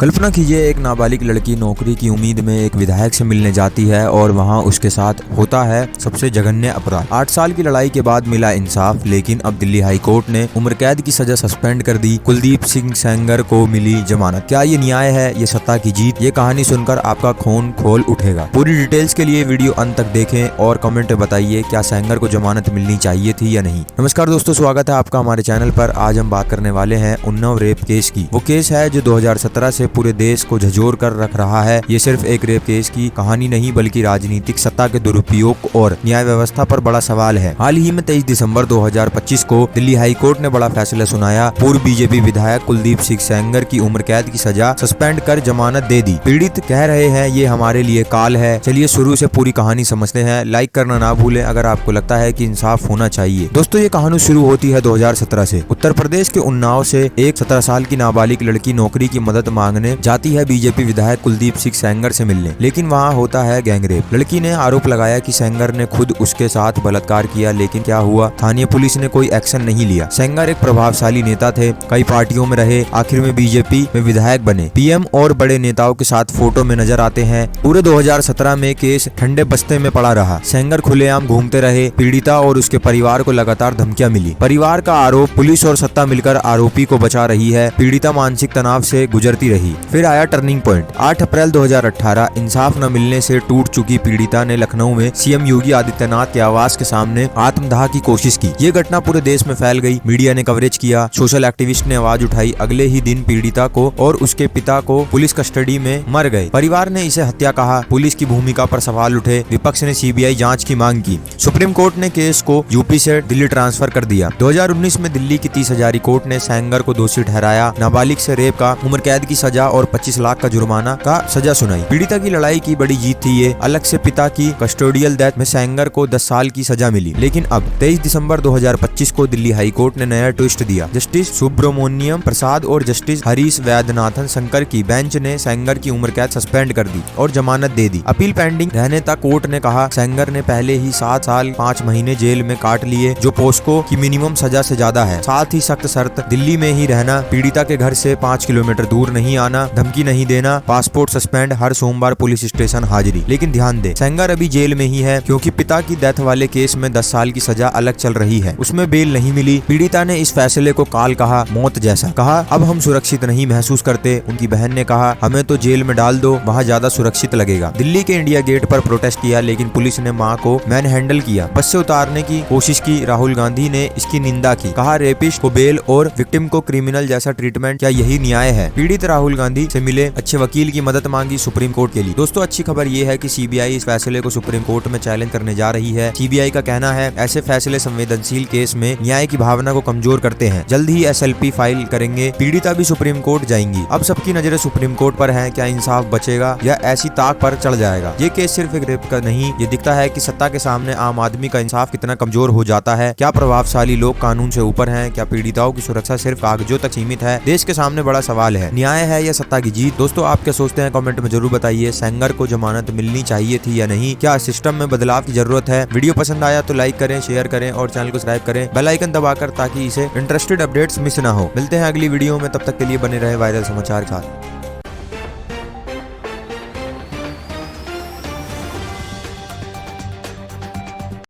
कल्पना कीजिए, एक नाबालिग लड़की नौकरी की उम्मीद में एक विधायक से मिलने जाती है और वहां उसके साथ होता है सबसे जघन्य अपराध। 8 साल की लड़ाई के बाद मिला इंसाफ, लेकिन अब दिल्ली हाई कोर्ट ने उम्र कैद की सजा सस्पेंड कर दी। कुलदीप सिंह सेंगर को मिली जमानत। क्या ये न्याय है, ये सत्ता की जीत? ये कहानी सुनकर आपका खून खोल उठेगा। पूरी डिटेल्स के लिए वीडियो अंत तक देखें और कमेंट में बताइए क्या सेंगर को जमानत मिलनी चाहिए थी या नहीं। नमस्कार दोस्तों, स्वागत है आपका हमारे चैनल पर। आज हम बात करने वाले हैं उन्नाव रेप केस की। वो केस है जो 2017 से पूरे देश को झंझोर कर रख रहा है। ये सिर्फ एक रेप केस की कहानी नहीं, बल्कि राजनीतिक सत्ता के दुरुपयोग और न्याय व्यवस्था पर बड़ा सवाल है। हाल ही में 23 दिसंबर 2025 को दिल्ली हाई कोर्ट ने बड़ा फैसला सुनाया। पूर्व बीजेपी विधायक कुलदीप सिंह सेंगर की उम्र कैद की सजा सस्पेंड कर जमानत दे दी। पीड़ित कह रहे हैं ये हमारे लिए काल है। चलिए शुरू से पूरी कहानी समझते हैं। लाइक करना ना भूलें अगर आपको लगता है कि इंसाफ होना चाहिए। दोस्तों, ये कहानी शुरू होती है 2017 से। उत्तर प्रदेश के उन्नाव से एक 17 साल की नाबालिग लड़की नौकरी की मदद मांगने जाती है बीजेपी विधायक कुलदीप सिंह सेंगर से मिलने, लेकिन वहां होता है गैंगरेप। लड़की ने आरोप लगाया कि सेंगर ने खुद उसके साथ बलात्कार किया, लेकिन क्या हुआ? स्थानीय पुलिस ने कोई एक्शन नहीं लिया। सेंगर एक प्रभावशाली नेता थे, कई पार्टियों में रहे, आखिर में बीजेपी में विधायक बने। पीएम और बड़े नेताओं के साथ फोटो में नजर आते हैं। पूरे 2017 में केस ठंडे बस्ते में पड़ा रहा। सेंगर खुलेआम घूमते रहे। पीड़िता और उसके परिवार को लगातार धमकियां मिली। परिवार का आरोप, पुलिस और सत्ता मिलकर आरोपी को बचा रही है। पीड़िता मानसिक तनाव से गुजरती रही। फिर आया टर्निंग पॉइंट। 8 अप्रैल 2018 इंसाफ न मिलने से टूट चुकी पीड़िता ने लखनऊ में सीएम योगी आदित्यनाथ के आवास के सामने आत्मदाह की कोशिश की। ये घटना पूरे देश में फैल गई। मीडिया ने कवरेज किया, सोशल एक्टिविस्ट ने आवाज उठाई। अगले ही दिन पीड़िता को और उसके पिता को पुलिस कस्टडी में मर गए। परिवार ने इसे हत्या कहा। पुलिस की भूमिका पर सवाल उठे। विपक्ष ने सीबीआई जांच की मांग की। सुप्रीम कोर्ट ने केस को यूपी से दिल्ली ट्रांसफर कर दिया। 2019 में दिल्ली की 30 हजारी कोर्ट ने सेंगर को दोषी ठहराया। नाबालिग से रेप का उम्र कैद की सजा और 25 लाख का जुर्माना का सजा सुनाई। पीड़िता की लड़ाई की बड़ी जीत थी ये। अलग से पिता की कस्टोडियल डेथ में सेंगर को 10 साल की सजा मिली। लेकिन अब 23 दिसंबर 2025 को दिल्ली हाई कोर्ट ने नया ट्विस्ट दिया। जस्टिस सुब्रमण्यम प्रसाद और जस्टिस हरीश वैद्यनाथन शंकर की बेंच ने सेंगर की उम्र कैद सस्पेंड कर दी और जमानत दे दी। अपील पेंडिंग रहने तक कोर्ट ने कहा सेंगर ने पहले ही 7 साल 5 महीने जेल में काट लिए, जो पोस्को की मिनिमम सजा से ज्यादा है। साथ ही सख्त शर्त, दिल्ली में ही रहना, पीड़िता के घर से 5 किलोमीटर दूर नहीं आना, धमकी नहीं देना, पासपोर्ट सस्पेंड, हर सोमवार पुलिस स्टेशन हाजिरी। लेकिन ध्यान दे, सेंगर अभी जेल में ही है क्योंकि पिता की डेथ वाले केस में 10 साल की सजा अलग चल रही है। उसमें बेल नहीं मिली। पीड़िता ने इस फैसले को काल कहा, मौत जैसा। कहा अब हम सुरक्षित नहीं महसूस करते। उनकी बहन ने कहा हमें तो जेल में डाल दो, वहाँ ज्यादा सुरक्षित लगेगा। दिल्ली के इंडिया गेट पर प्रोटेस्ट किया, लेकिन पुलिस ने मां को मैन हैंडल किया। बस से उतारने की कोशिश की। राहुल गांधी ने इसकी निंदा की। कहा रेपिस्ट को बेल और विक्टिम को क्रिमिनल जैसा ट्रीटमेंट, क्या यही न्याय है? पीड़ित राहुल गांधी से मिले, अच्छे वकील की मदद मांगी सुप्रीम कोर्ट के लिए। दोस्तों, अच्छी खबर ये है कि सीबीआई इस फैसले को सुप्रीम कोर्ट में चैलेंज करने जा रही है। सीबीआई का कहना है ऐसे फैसले संवेदनशील केस में न्याय की भावना को कमजोर करते हैं। जल्द ही एसएलपी फाइल करेंगे। पीड़िता भी सुप्रीम कोर्ट जाएंगी। अब सबकी नजरें सुप्रीम कोर्ट पर है। क्या इंसाफ बचेगा या ऐसी ताक पर चढ़ जाएगा? ये केस सिर्फ एक रेप का नहीं, ये दिखता है कि सत्ता के सामने आम आदमी का इंसाफ कितना कमजोर हो जाता है। क्या प्रभावशाली लोग कानून से ऊपर हैं? क्या पीड़िताओं की सुरक्षा सिर्फ कागजों तक सीमित है? देश के सामने बड़ा सवाल है, न्याय है या सत्ता की जीत? दोस्तों, आप क्या सोचते हैं? कमेंट में जरूर बताइए। सेंगर को जमानत मिलनी चाहिए थी या नहीं? क्या सिस्टम में बदलाव की जरूरत है? वीडियो पसंद आया तो लाइक करें, शेयर करें और चैनल को सब्सक्राइब करें, बेल आइकन दबाकर, ताकि इसे इंटरेस्टेड अपडेट्स मिस ना हो। मिलते हैं अगली वीडियो में, तब तक के लिए बने रहे वायरल समाचार के साथ।